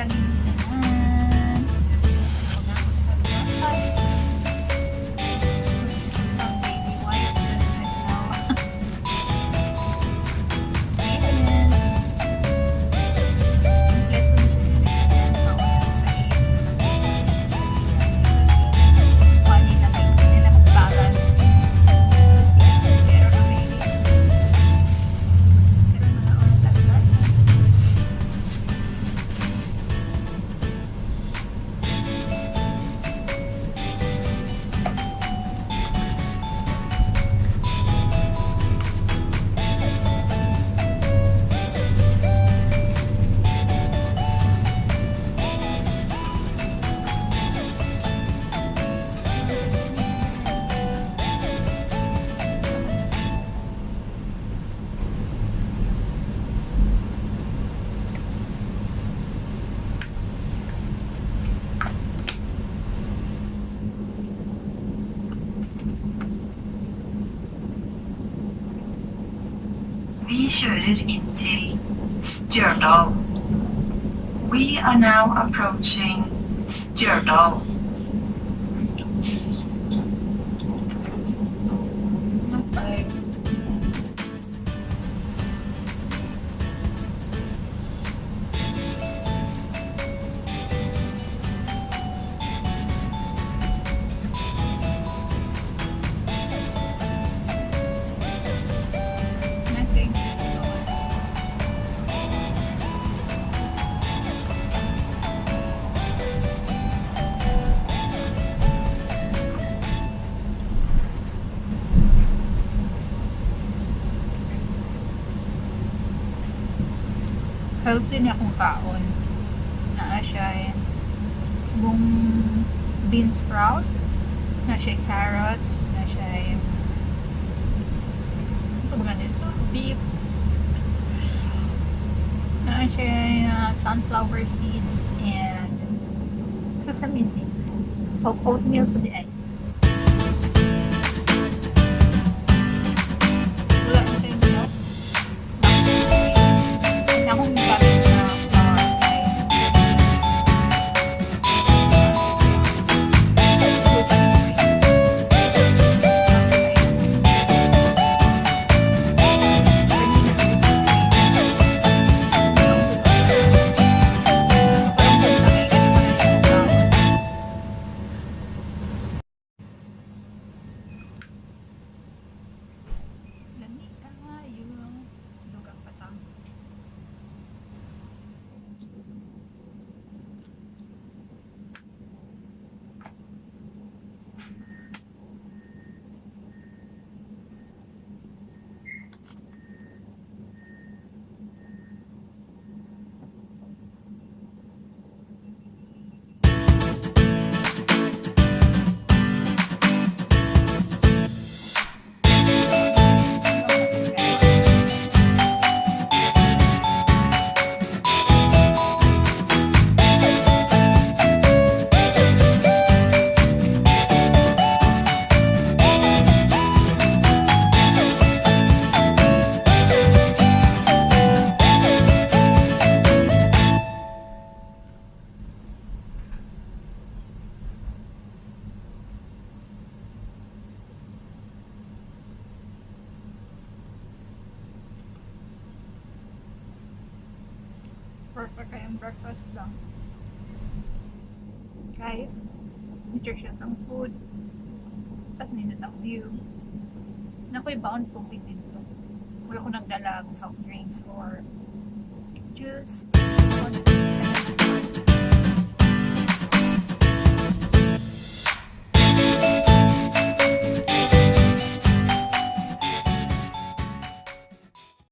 naman. Some baby wipes with now. Vi kjører inn til Stjørdal. We are now approaching Stjørdal. Nice day. Healthy niya akong kaon. Naa siya bung bean sprout. Na siya carrots. Na siya ano ba ganito? Beef. Na siya sunflower seeds and sesame seeds. Oatmeal to the egg. Wala na tayong milk. Na akong gamit na flour ay lamig kayo. Lugang patang. Perfect kayong breakfast lang. Kahit nutritious ang food at ninit ang view. Nako'y bound tubig dito. Wala ko nagdalag soft drinks or juice.